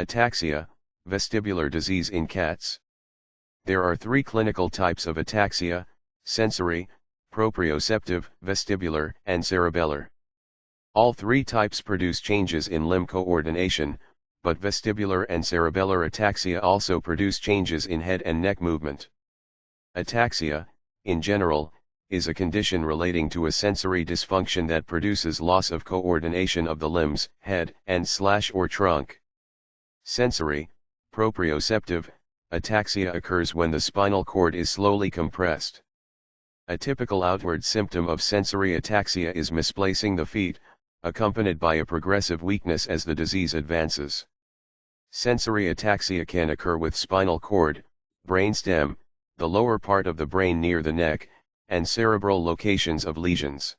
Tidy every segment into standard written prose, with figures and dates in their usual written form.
Ataxia, vestibular disease in cats. There are three clinical types of ataxia: sensory, proprioceptive, vestibular, and cerebellar. All three types produce changes in limb coordination, but vestibular and cerebellar ataxia also produce changes in head and neck movement. Ataxia, in general, is a condition relating to a sensory dysfunction that produces loss of coordination of the limbs, head, and/or trunk. Sensory, proprioceptive, ataxia occurs when the spinal cord is slowly compressed. A typical outward symptom of sensory ataxia is misplacing the feet, accompanied by a progressive weakness as the disease advances. Sensory ataxia can occur with spinal cord, brainstem, the lower part of the brain near the neck, and cerebral locations of lesions.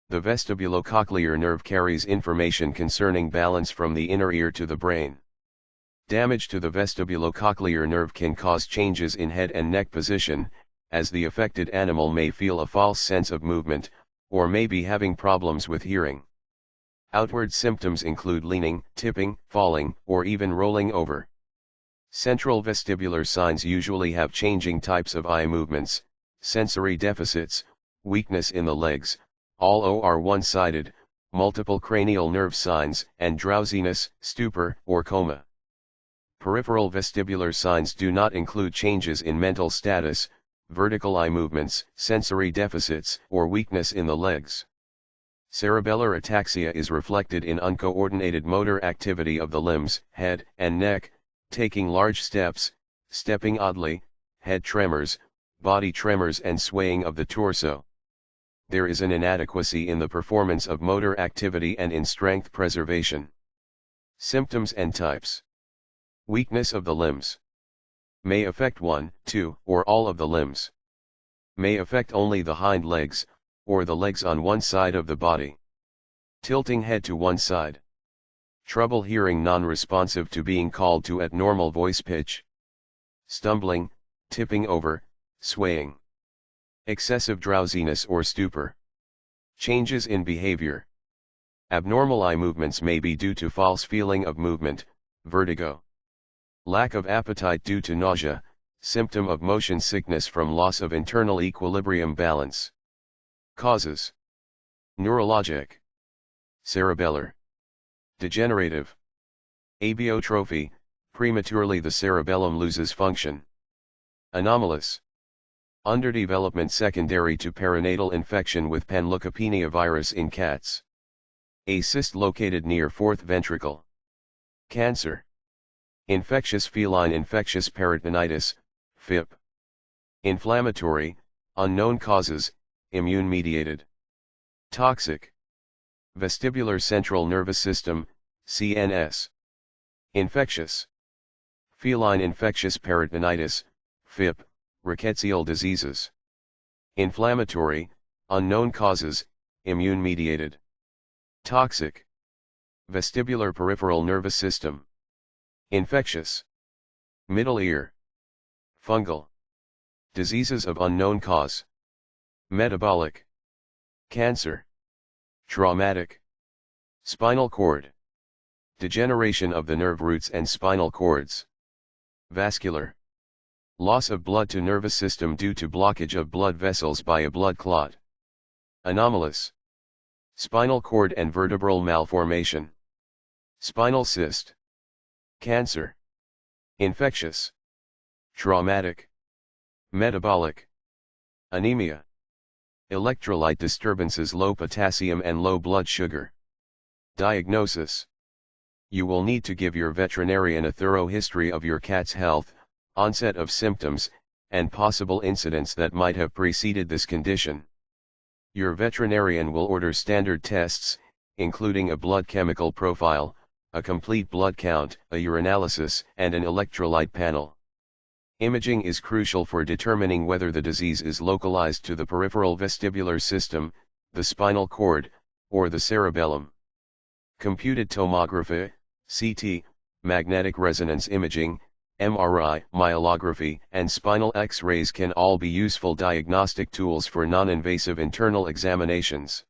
The vestibulocochlear nerve carries information concerning balance from the inner ear to the brain. Damage to the vestibulocochlear nerve can cause changes in head and neck position, as the affected animal may feel a false sense of movement, or may be having problems with hearing. Outward symptoms include leaning, tipping, falling, or even rolling over. Central vestibular signs usually have changing types of eye movements, sensory deficits, weakness in the legs, all are one-sided, multiple cranial nerve signs, and drowsiness, stupor, or coma. Peripheral vestibular signs do not include changes in mental status, vertical eye movements, sensory deficits, or weakness in the legs. Cerebellar ataxia is reflected in uncoordinated motor activity of the limbs, head, and neck, taking large steps, stepping oddly, head tremors, body tremors, and swaying of the torso. There is an inadequacy in the performance of motor activity and in strength preservation. Symptoms and types. Weakness of the limbs. May affect one, two, or all of the limbs. May affect only the hind legs, or the legs on one side of the body. Tilting head to one side. Trouble hearing, non-responsive to being called to at normal voice pitch. Stumbling, tipping over, swaying. Excessive drowsiness or stupor. Changes in behavior. Abnormal eye movements may be due to false feeling of movement, vertigo. Lack of appetite due to nausea, symptom of motion sickness from loss of internal equilibrium balance. Causes. Neurologic. Cerebellar. Degenerative. Abiotrophy, prematurely the cerebellum loses function. Anomalous. Underdevelopment secondary to perinatal infection with panleukopenia virus in cats. A cyst located near fourth ventricle. Cancer. Infectious feline infectious peritonitis, FIP. Inflammatory, unknown causes, immune-mediated. Toxic. Vestibular central nervous system, CNS. Infectious. Feline infectious peritonitis, FIP, rickettsial diseases. Inflammatory, unknown causes, immune-mediated. Toxic. Vestibular peripheral nervous system. Infectious. Middle ear. Fungal. Diseases of unknown cause. Metabolic. Cancer. Traumatic. Spinal cord. Degeneration of the nerve roots and spinal cords. Vascular. Loss of blood to nervous system due to blockage of blood vessels by a blood clot. Anomalous. Spinal cord and vertebral malformation. Spinal cyst. Cancer. Infectious. Traumatic. Metabolic. Anemia. Electrolyte disturbances, low potassium and low blood sugar. Diagnosis. You will need to give your veterinarian a thorough history of your cat's health, onset of symptoms, and possible incidents that might have preceded this condition. Your veterinarian will order standard tests, including a blood chemical profile, a complete blood count, a urinalysis, and an electrolyte panel. Imaging is crucial for determining whether the disease is localized to the peripheral vestibular system, the spinal cord, or the cerebellum. Computed tomography, CT, magnetic resonance imaging, MRI, myelography, and spinal X-rays can all be useful diagnostic tools for non-invasive internal examinations.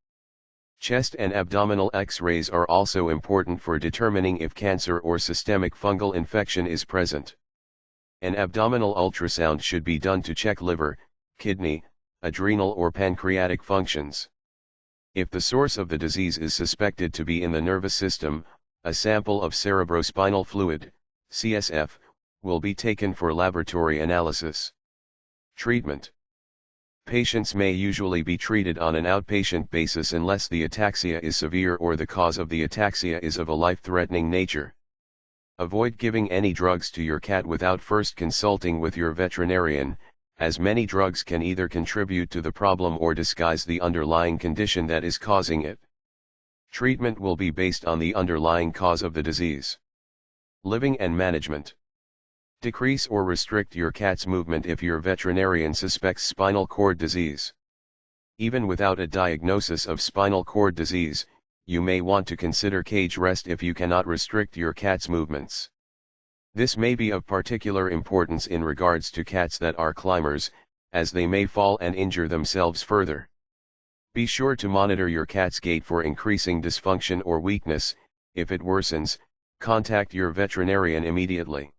Chest and abdominal X-rays are also important for determining if cancer or systemic fungal infection is present. An abdominal ultrasound should be done to check liver, kidney, adrenal or pancreatic functions. If the source of the disease is suspected to be in the nervous system, a sample of cerebrospinal fluid, CSF, will be taken for laboratory analysis. Treatment. Patients may usually be treated on an outpatient basis unless the ataxia is severe or the cause of the ataxia is of a life-threatening nature. Avoid giving any drugs to your cat without first consulting with your veterinarian, as many drugs can either contribute to the problem or disguise the underlying condition that is causing it. Treatment will be based on the underlying cause of the disease. Living and management. Decrease or restrict your cat's movement if your veterinarian suspects spinal cord disease. Even without a diagnosis of spinal cord disease, you may want to consider cage rest if you cannot restrict your cat's movements. This may be of particular importance in regards to cats that are climbers, as they may fall and injure themselves further. Be sure to monitor your cat's gait for increasing dysfunction or weakness. If it worsens, contact your veterinarian immediately.